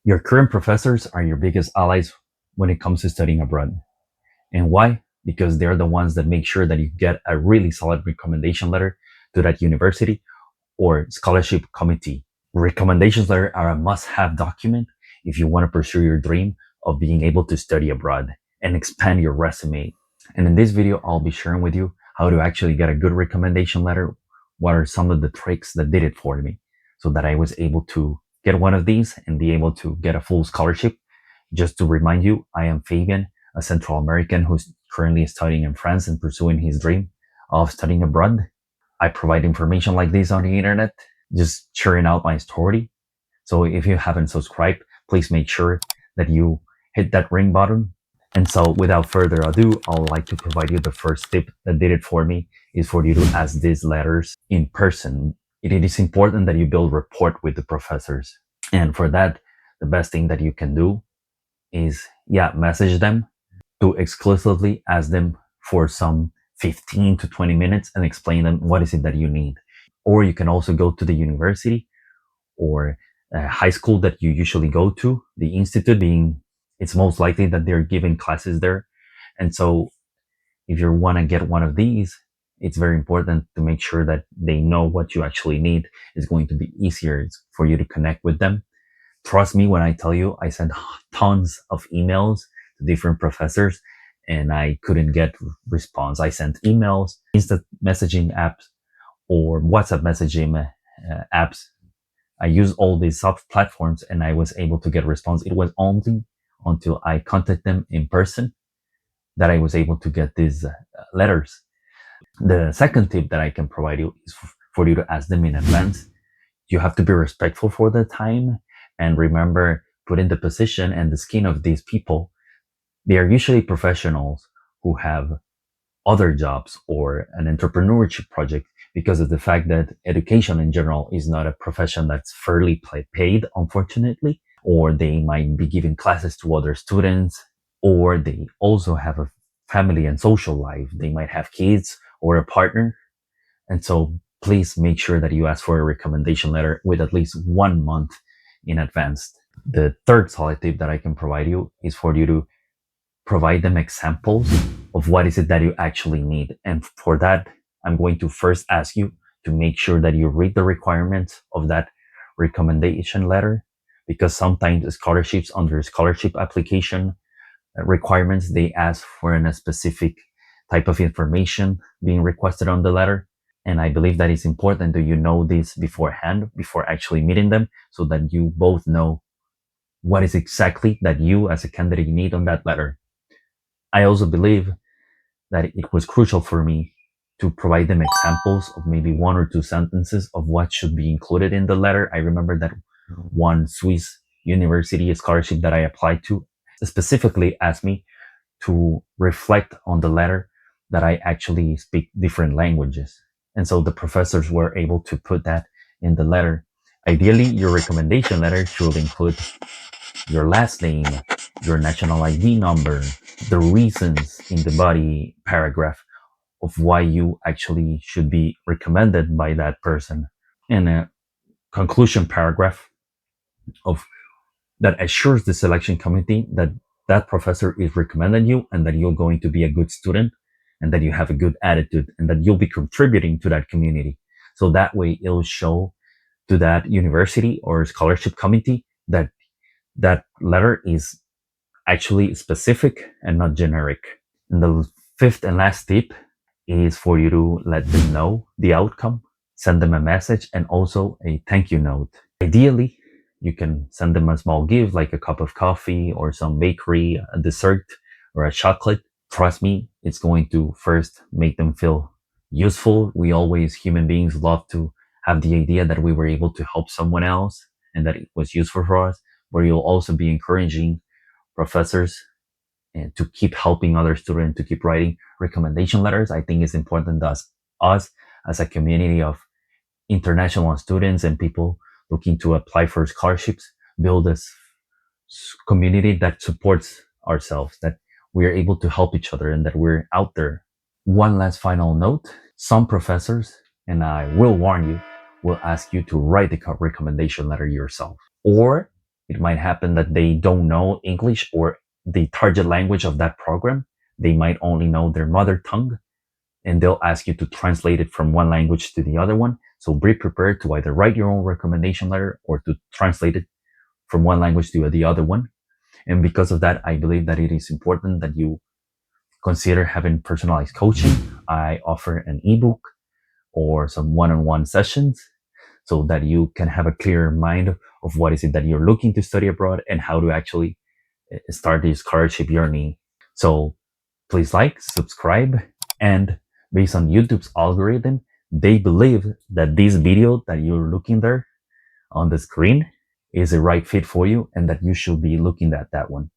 Your current professors are your biggest allies when it comes to studying abroad. And why? Because they're the ones that make sure that you get a really solid recommendation letter to that university or scholarship committee. Recommendations letter are a must-have document if you want to pursue your dream of being able to study abroad and expand your resume. And in this video, I'll be sharing with you how to actually get a good recommendation letter. What are some of the tricks that did it for me so that I was able to get one of these and be able to get a full scholarship. Just to remind you, I am Fabian, a Central American who's currently studying in France and pursuing his dream of studying abroad. I provide information like this on the internet, just sharing out my story. So if you haven't subscribed, please make sure that you hit that ring button. And so without further ado, I would like to provide you the first tip that did it for me is for you to ask these letters in person. It is important that you build rapport with the professors. And for that, the best thing that you can do is, message them to exclusively ask them for some 15 to 20 minutes and explain them what is it that you need. Or you can also go to the university or high school that you usually go to, the institute being, it's most likely that they're giving classes there. And so if you want to get one of these, it's very important to make sure that they know what you actually need. It's going to be easier for you to connect with them. Trust me when I tell you, I sent tons of emails to different professors and I couldn't get response. I sent emails, instant messaging apps, or WhatsApp messaging apps. I used all these sub platforms and I was able to get a response. It was only until I contacted them in person that I was able to get these letters. The second tip that I can provide you is for you to ask them in advance. You have to be respectful for the time and remember, put in the position and the skin of these people. They are usually professionals who have other jobs or an entrepreneurship project because of the fact that education in general is not a profession that's fairly paid, unfortunately, or they might be giving classes to other students, or they also have a family and social life. They might have kids or a partner. And so please make sure that you ask for a recommendation letter with at least 1 month in advance. The third solid tip that I can provide you is for you to provide them examples of what is it that you actually need. And for that, I'm going to first ask you to make sure that you read the requirements of that recommendation letter, because sometimes scholarships under scholarship application requirements, they ask for a specific type of information being requested on the letter. And I believe that it's important that you know this beforehand, before actually meeting them, so that you both know what is exactly that you as a candidate need on that letter. I also believe that it was crucial for me to provide them examples of maybe 1 or 2 sentences of what should be included in the letter. I remember that one Swiss university scholarship that I applied to specifically asked me to reflect on the letter that I actually speak different languages. And so the professors were able to put that in the letter. Ideally, your recommendation letter should include your last name, your national ID number, the reasons in the body paragraph of why you actually should be recommended by that person, and a conclusion paragraph of that assures the selection committee that that professor is recommending you and that you're going to be a good student and that you have a good attitude and that you'll be contributing to that community. So that way it'll show to that university or scholarship committee that that letter is actually specific and not generic. And the fifth and last tip is for you to let them know the outcome, send them a message and also a thank you note. Ideally, you can send them a small gift like a cup of coffee or some bakery, a dessert or a chocolate. Trust me, it's going to first make them feel useful. We always, human beings, love to have the idea that we were able to help someone else and that it was useful for us, but you'll also be encouraging professors and to keep helping other students to keep writing recommendation letters. I think it's important that us as a community of international students and people looking to apply for scholarships build a community that supports ourselves, that we are able to help each other and that we're out there. One last final note, some professors, and I will warn you, will ask you to write the recommendation letter yourself, or It might happen that they don't know English or the target language of that program. They might only know their mother tongue, and they'll ask you to translate it from one language to the other one. So be prepared to either write your own recommendation letter or to translate it from one language to the other one. And because of that, I believe that it is important that you consider having personalized coaching. I offer an ebook or some one-on-one sessions so that you can have a clearer mind of what is it that you're looking to study abroad and how to actually start this scholarship journey. So please like, subscribe, and based on YouTube's algorithm, they believe that this video that you're looking there on the screen is a right fit for you and that you should be looking at that one.